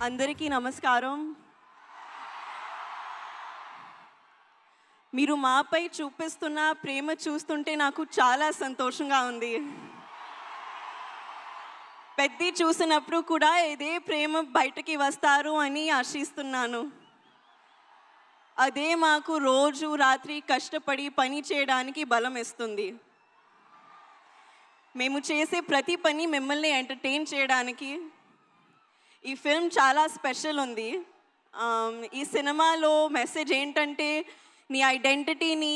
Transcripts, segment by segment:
అందరికీ నమస్కారం. మీరు మాపై చూపిస్తున్న ప్రేమ చూస్తుంటే నాకు చాలా సంతోషంగా ఉంది. పెద్ది చూసినప్పుడు కూడా ఇదే ప్రేమ బయటకి వస్తారు అని ఆశిస్తున్నాను. అదే మాకు రోజు రాత్రి కష్టపడి పని చేయడానికి బలం ఇస్తుంది. మేము చేసే ప్రతి పని మిమ్మల్ని ఎంటర్టైన్ చేయడానికి. ఈ ఫిల్మ్ చాలా స్పెషల్ ఉంది. ఈ సినిమాలో మెసేజ్ ఏంటంటే నీ ఐడెంటిటీని,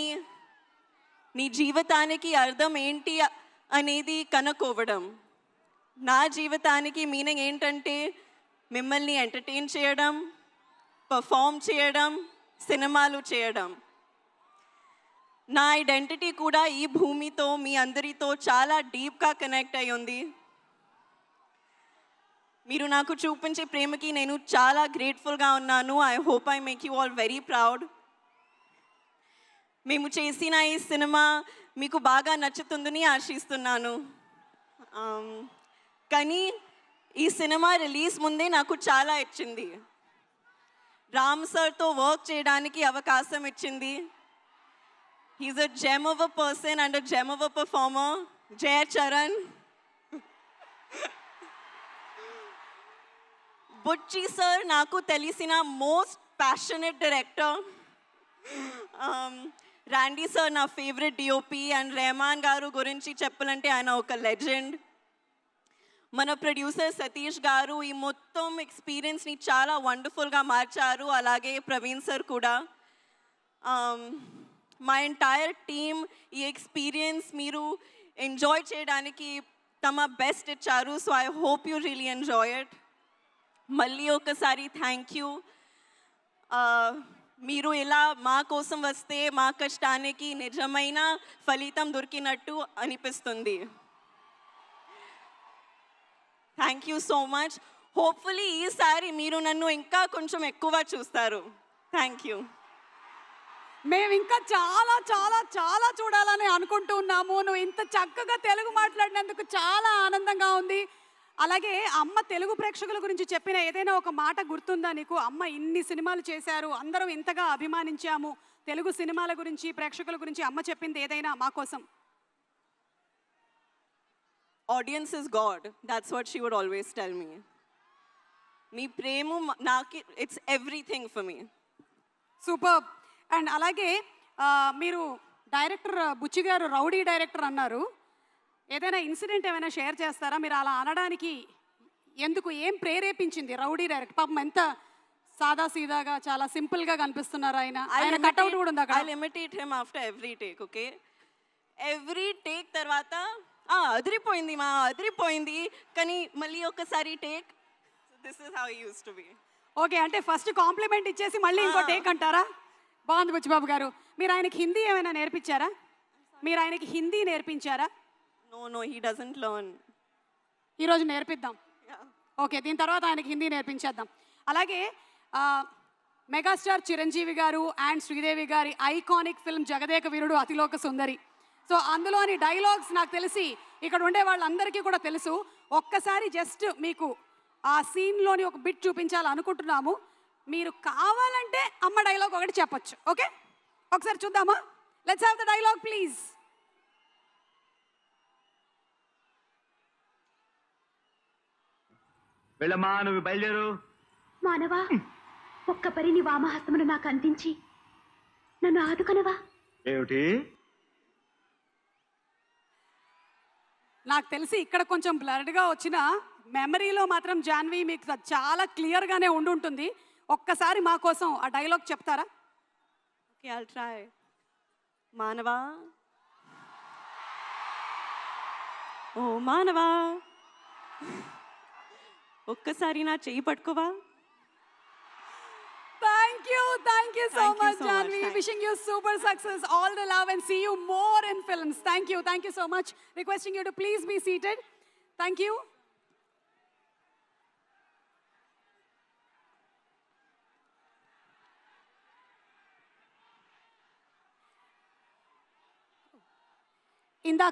నీ జీవితానికి అర్థం ఏంటి అనేది కనుక్కోవడం. నా జీవితానికి మీనింగ్ ఏంటంటే మిమ్మల్ని ఎంటర్టైన్ చేయడం, పర్ఫామ్ చేయడం, సినిమాలు చేయడం. నా ఐడెంటిటీ కూడా ఈ భూమితో మీ అందరితో చాలా డీప్గా కనెక్ట్ అయి ఉంది. మీరు నాకు చూపించే ప్రేమకి నేను చాలా గ్రేట్ఫుల్గా ఉన్నాను. I hope I make you all very proud. మేము చేసిన ఈ సినిమా మీకు బాగా నచ్చుతుందని ఆశిస్తున్నాను. కానీ ఈ సినిమా రిలీజ్ ముందే నాకు చాలా ఇచ్చింది. రామ్ సార్తో వర్క్ చేయడానికి అవకాశం ఇచ్చింది. He's a gem of a person and a gem of a performer. Jaya Charan. Buchi sir నాకు తెలిసిన most passionate director. Randy sir నా favourite DOP. And Rahman garu గురించి చెప్పాలంటే ఆయన ఒక లెజెండ్. మన ప్రొడ్యూసర్ సతీష్ గారు ఈ మొత్తం ఎక్స్పీరియన్స్ని చాలా వండర్ఫుల్గా మార్చారు. అలాగే ప్రవీణ్ సార్ కూడా. మా ఎంటైర్ టీమ్ ఈ ఎక్స్పీరియన్స్ మీరు ఎంజాయ్ చేయడానికి తమ బెస్ట్ ఇచ్చారు. So I hope you really enjoy it. మళ్ళీ ఒకసారి థ్యాంక్ యూ. మీరు ఇలా మా కోసం వస్తే మా కష్టానికి నిజమైన ఫలితం దొరికినట్టు అనిపిస్తుంది. Thank you so much. Hopefully ఈసారి మీరు నన్ను ఇంకా కొంచెం ఎక్కువ చూస్తారు. Thank you. మేము ఇంకా చాలా చాలా చాలా చూడాలని అనుకుంటూ ఉన్నాము. నువ్వు ఇంత చక్కగా తెలుగు మాట్లాడినందుకు చాలా ఆనందంగా ఉంది. అలాగే అమ్మ తెలుగు ప్రేక్షకుల గురించి చెప్పిన ఏదైనా ఒక మాట గుర్తుందా నీకు? అమ్మ ఇన్ని సినిమాలు చేశారు, అందరం ఇంతగా అభిమానించాము, తెలుగు సినిమాల గురించి ప్రేక్షకుల గురించి అమ్మ చెప్పింది ఏదైనా మా కోసం? Audience is God. That's what she would always tell me. మీ ప్రేమ నాకు it's everything for me. Super. And అలాగే మీరు డైరెక్టర్ బుచ్చి గారు రౌడీ డైరెక్టర్ అన్నారు. ఏదైనా ఇన్సిడెంట్ ఏమైనా షేర్ చేస్తారా? మీరు అలా అనడానికి ఎందుకు, ఏం ప్రేరేపించింది రౌడీ డైరెక్టర్? పాపం ఎంత సాదా సీదాగా చాలా సింపుల్గా కనిపిస్తున్నారు ఆయన. ఆయన కట్అవుట్ కూడా ఉంది అక్కడ. I imitate him after every take. Okay, every take తర్వాత అదిరిపోయింది కానీ మళ్ళీ ఒకసారి take. This is how he used to be. Okay, అంటే ఫస్ట్ కాంప్లిమెంట్ ఇచ్చేసి మళ్ళీ ఇంకో టేక్ అంటారా? బాగుంది బుచ్చిబాబు గారు. మీరు ఆయనకి హిందీ ఏమైనా నేర్పించారా? మీరు ఆయనకి హిందీ నేర్పించారా? No, he doesn't learn. ఈరోజు నేర్పిద్దాం. ఓకే, దీని తర్వాత ఆయనకి హిందీ నేర్పించేద్దాం. అలాగే మెగాస్టార్ చిరంజీవి గారు అండ్ శ్రీదేవి గారి iconic film Jagadeka Veerudu Athiloka Sundari. So అందులోని డైలాగ్స్ నాకు తెలిసి ఇక్కడ ఉండే వాళ్ళందరికీ కూడా తెలుసు. ఒక్కసారి జస్ట్ మీకు ఆ సీన్లోని ఒక బిట్ చూపించాలనుకుంటున్నాము. మీరు కావాలంటే అమ్మ డైలాగ్ ఒకటి చెప్పొచ్చు. ఓకే, ఒకసారి చూద్దామా? Let's have the dialogue please. వెళ్ళమ్మా, నువ్వు బయలుదేరు. మానవా, ఒక్క పరి నీ వామహస్తమును నాకు అందించి నన్ను ఆదుకొనవా? ఏమిటి? నాకు తెలిసి ఇక్కడ కొంచెం బ్లర్డ్గా వచ్చిన మెమరీలో మాత్రం జాన్వి మీకు చాలా క్లియర్గానే ఉండుంటుంది. ఒక్కసారి మా కోసం ఆ డైలాగ్ చెప్తారా? Okay, I'll try. మానవా, ఓ మానవా, ఒక్కసారి నా చెయ్యి పట్టుకోవా? Thank you Thank so you much, so Janvi. much. Wishing you super success, all the love, and see you more in films. Thank you so much. Requesting you to please be seated. Thank you. ఇందాక